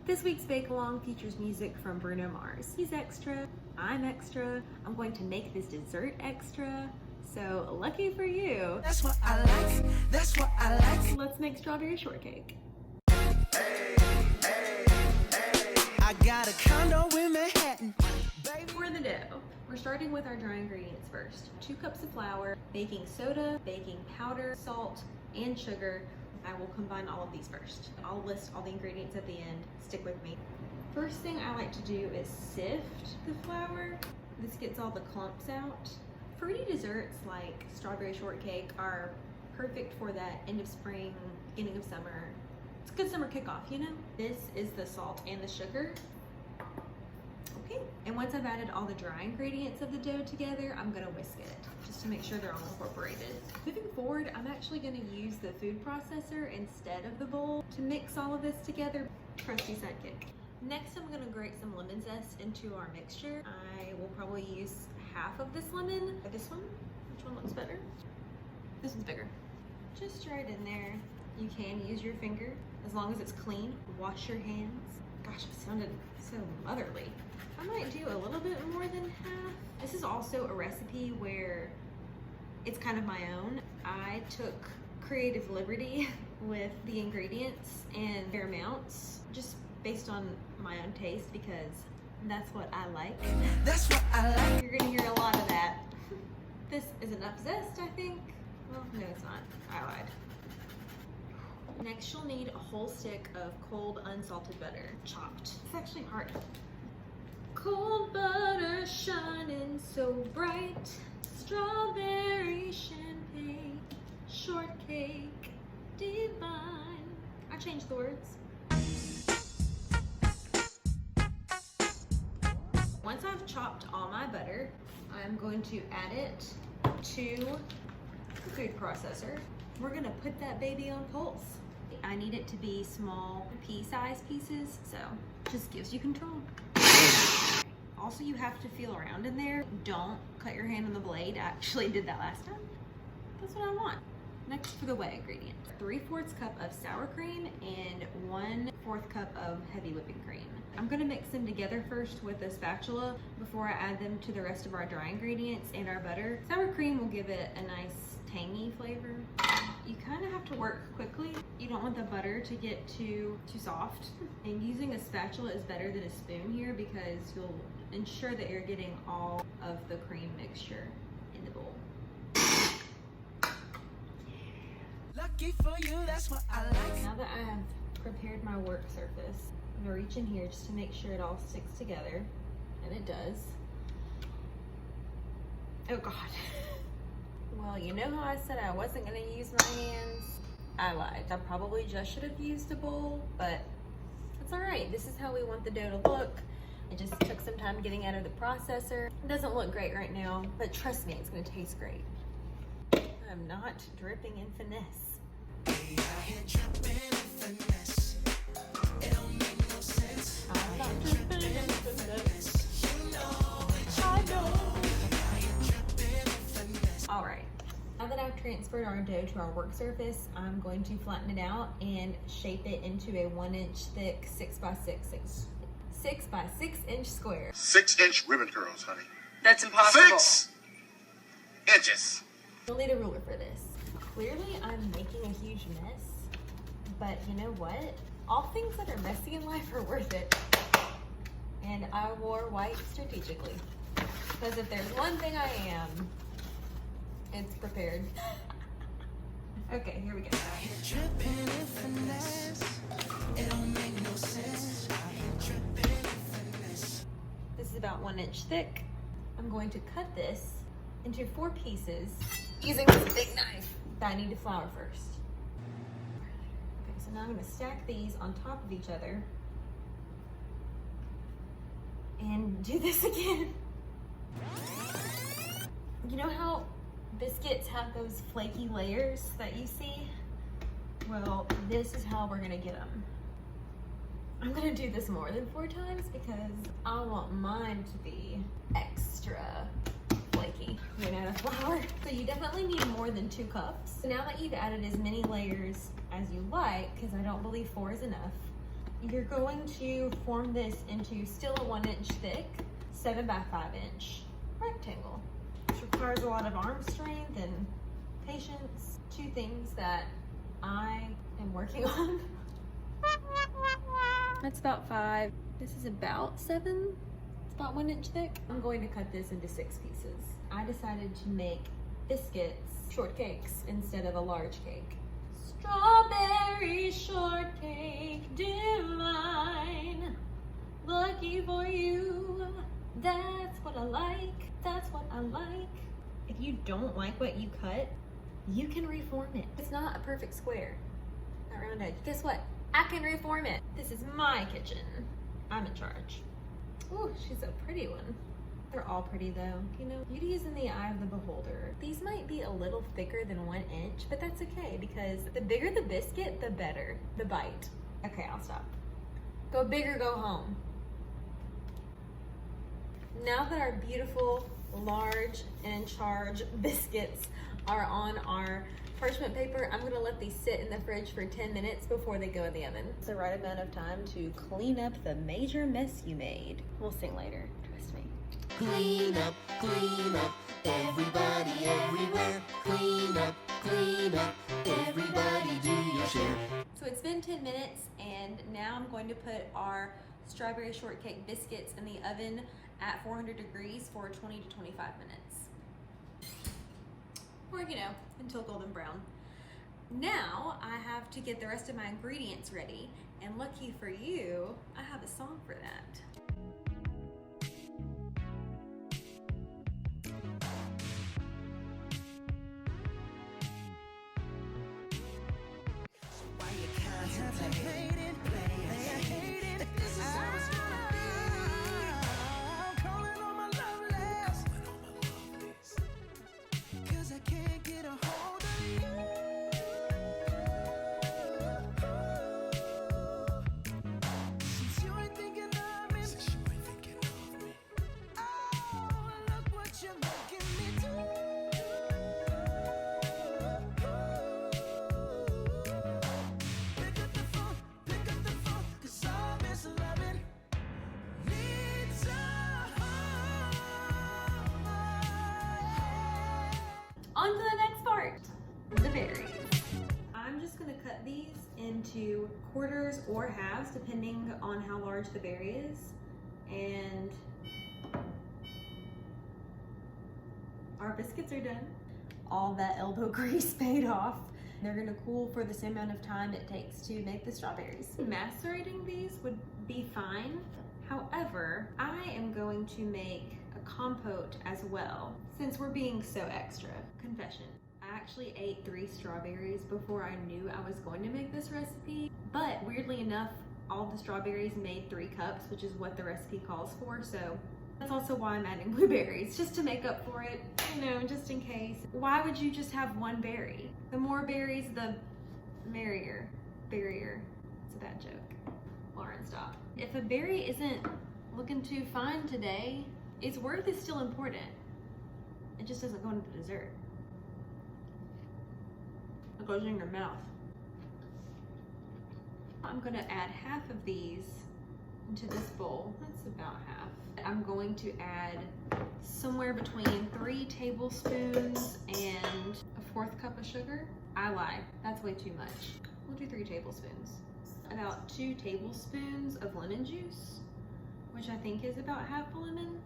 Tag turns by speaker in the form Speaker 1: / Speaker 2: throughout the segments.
Speaker 1: This week's Bake-Along features music from Bruno Mars. He's extra, I'm extra, I'm going to make this dessert extra, so lucky for you.
Speaker 2: That's what I like, that's what I like.
Speaker 1: Let's make strawberry shortcake.
Speaker 2: I got a condo in Manhattan.
Speaker 1: For the dough, we're starting with our dry ingredients first. 2 cups of flour, baking soda, baking powder, salt, and sugar. I will combine all of these first. I'll list all the ingredients at the end. Stick with me. First thing I like to do is sift the flour. This gets all the clumps out. Fruity desserts like strawberry shortcake are perfect for that end of spring, beginning of summer. It's a good summer kickoff, you know? This is the salt and the sugar. Okay, and once I've added all the dry ingredients of the dough together, I'm gonna whisk it just to make sure they're all incorporated. Moving forward, I'm actually gonna use the food processor instead of the bowl to mix all of this together. Trusty sidekick. Next, I'm gonna grate some lemon zest into our mixture. I will probably use half of this lemon. This one, which one looks better? This one's bigger. Just right in there. You can use your finger as long as it's clean. Wash your hands. Gosh, it sounded so motherly. I might do a little bit more than half. This is also a recipe where it's kind of my own. I took creative liberty with the ingredients and their amounts just based on my own taste because that's what I like.
Speaker 2: That's what I like.
Speaker 1: You're gonna hear a lot of that. This is enough zest, I think. Well, no, it's not. I lied. Next, you'll need a whole stick of cold unsalted butter, chopped. It's actually hard. Cold butter shining so bright, strawberry champagne, shortcake divine. I changed the words. Once I've chopped all my butter, I'm going to add it to the food processor. We're gonna put that baby on pulse. I need it to be small pea-sized pieces, so just gives you control. Also, you have to feel around in there. Don't cut your hand on the blade. I actually did that last time. That's what I want. Next, for the wet ingredient. 3/4 cup of sour cream and 1/4 cup of heavy whipping cream. I'm gonna mix them together first with a spatula before I add them to the rest of our dry ingredients and our butter. Sour cream will give it a nice tangy flavor. You kind of have to work quickly. You don't want the butter to get too soft. And using a spatula is better than a spoon here because you'll ensure that you're getting all of the cream mixture in the bowl.
Speaker 2: Lucky for you, that's what I like.
Speaker 1: Now that I have prepared my work surface, I'm gonna reach in here just to make sure it all sticks together, and it does. Oh God. Well, you know how I said I wasn't gonna use my hands? I lied. I probably just should have used a bowl, but it's all right. This is how we want the dough to look. It just took some time getting out of the processor. It doesn't look great right now, but trust me, it's gonna taste great. I'm not dripping in finesse.
Speaker 2: Hey, I ain't dripping in finesse. It don't make no sense.
Speaker 1: I'm not dripping in finesse.
Speaker 2: You know it,
Speaker 1: I know.
Speaker 2: I ain't dripping in finesse.
Speaker 1: All right. Now that I've transferred our dough to our work surface, I'm going to flatten it out and shape it into a 1-inch thick 6 by 6 inch square.
Speaker 3: 6-inch ribbon curls, honey.
Speaker 4: That's impossible.
Speaker 3: 6 inches.
Speaker 1: You'll need a ruler for this. Clearly, I'm making a huge mess, but you know what? All things that are messy in life are worth it. And I wore white strategically. Because if there's one thing I am, it's prepared. Okay, here we go.
Speaker 2: I ain't dripping in finesse. It don't make no sense. I ain't dripping in finesse.
Speaker 1: This is about 1 inch thick. I'm going to cut this into 4 pieces using this big knife that I need to flour first. Okay, so now I'm going to stack these on top of each other and do this again. You know how biscuits have those flaky layers that you see? Well, this is how we're going to get them. I'm going to do this more than 4 times because I want mine to be extra flaky. Run out of flour. So you definitely need more than 2 cups. So now that you've added as many layers as you like, because I don't believe 4 is enough, You're going to form this into still a 1 inch thick, 7 by 5 inch rectangle. Which requires a lot of arm strength and patience. 2 things that I am working on. That's about 5. This is about 7. It's about 1 inch thick. I'm going to cut this into 6 pieces. I decided to make biscuits, shortcakes, instead of a large cake. Strawberry shortcake, divine, lucky for you. That's what I like, that's what I like. If you don't like what you cut, you can reform it. It's not a perfect square, not round edge. Guess what? I can reform it. This is my kitchen. I'm in charge. Ooh, she's a pretty one. They're all pretty though. You know, beauty is in the eye of the beholder. These might be a little thicker than 1 inch, but that's okay because the bigger the biscuit, the better the bite. Okay, I'll stop. Go big or go home. Now that our beautiful, large, and in charge biscuits are on our parchment paper, I'm gonna let these sit in the fridge for 10 minutes before they go in the oven. It's the right amount of time to clean up the major mess you made. We'll sing later, trust me.
Speaker 2: Clean up, everybody everywhere. Clean up, everybody do your share.
Speaker 1: So it's been 10 minutes and now I'm going to put our strawberry shortcake biscuits in the oven at 400 degrees for 20 to 25 minutes. Or, you know, until golden brown. Now I have to get the rest of my ingredients ready, and lucky for you, I have a song for that.
Speaker 2: Why you contemplating, playing, this is how it's gonna be. I'm calling on my lovelies, 'cause I can't get a hold of you. Since you ain't thinking of me, oh, look what you're making me do. Pick up the phone, 'cause all this loving needs a home.
Speaker 1: On to the next part, the berries. I'm just gonna cut these into quarters or halves depending on how large the berry is. And our biscuits are done. All that elbow grease paid off. They're gonna cool for the same amount of time it takes to make the strawberries. Macerating these would be fine. However, I am going to make a compote as well, since we're being so extra. Confession, I actually ate 3 strawberries before I knew I was going to make this recipe, but weirdly enough, all the strawberries made 3 cups, which is what the recipe calls for, so that's also why I'm adding blueberries, just to make up for it, you know, just in case. Why would you just have 1 berry? The more berries, the merrier. Barrier. It's a bad joke. Lauren, stop. If a berry isn't looking too fine today, its worth is still important. It just doesn't go into dessert. It goes in your mouth. I'm gonna add half of these into this bowl. That's about half. I'm going to add somewhere between 3 tablespoons and a 1/4 cup of sugar. I lied, that's way too much. We'll do 3 tablespoons. About 2 tablespoons of lemon juice, which I think is about half a lemon.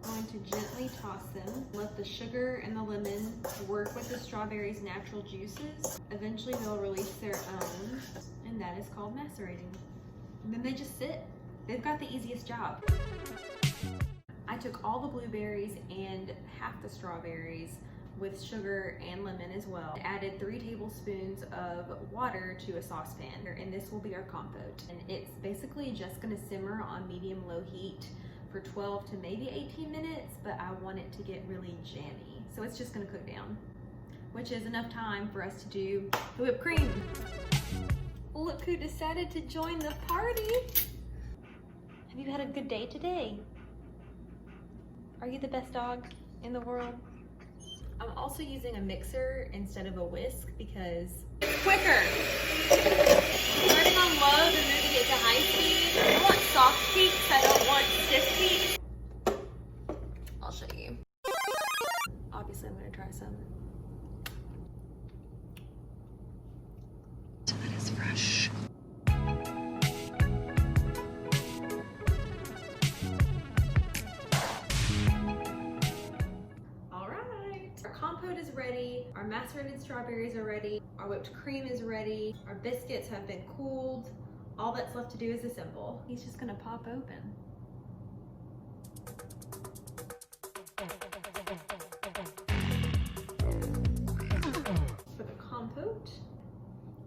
Speaker 1: I'm going to gently toss them. Let the sugar and the lemon work with the strawberries' natural juices. Eventually they'll release their own, and that is called macerating. And then they just sit. They've got the easiest job. I took all the blueberries and half the strawberries with sugar and lemon as well. Added 3 tablespoons of water to a saucepan, and this will be our compote. And it's basically just gonna simmer on medium-low heat for 12 to maybe 18 minutes, but I want it to get really jammy. So it's just gonna cook down, which is enough time for us to do the whipped cream. Look who decided to join the party. Have you had a good day today? Are you the best dog in the world? I'm also using a mixer instead of a whisk because it's quicker. Starting on low, then moving it to high speed. I want soft peaks, I don't want stiff peaks. I'll show you. Obviously, I'm gonna try some. That is fresh. All right, our compote is ready. Our macerated strawberries are ready. Our whipped cream is ready. Our biscuits have been cooled. All that's left to do is assemble. He's just gonna pop open. For the compote,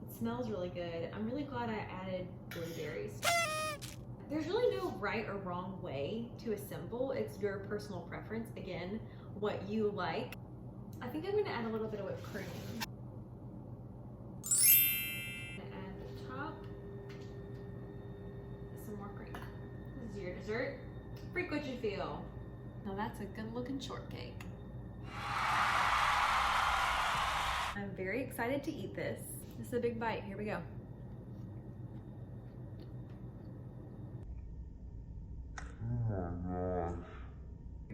Speaker 1: it smells really good. I'm really glad I added blueberries. There's really no right or wrong way to assemble. It's your personal preference. Again, what you like. I think I'm gonna add a little bit of whipped cream. This is your dessert. Freak what you feel. Now that's a good looking shortcake. I'm very excited to eat this. This is a big bite. Here we go.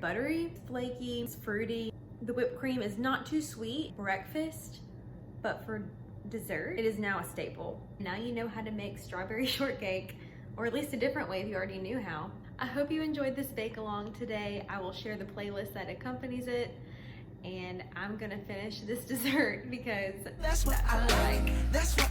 Speaker 1: Buttery, flaky, it's fruity. The whipped cream is not too sweet. Breakfast, but for dessert, it is now a staple. Now you know how to make strawberry shortcake, or at least a different way if you already knew how. I hope you enjoyed this bake along today. I will share the playlist that accompanies it, and I'm gonna finish this dessert because
Speaker 2: That's what I like. That's what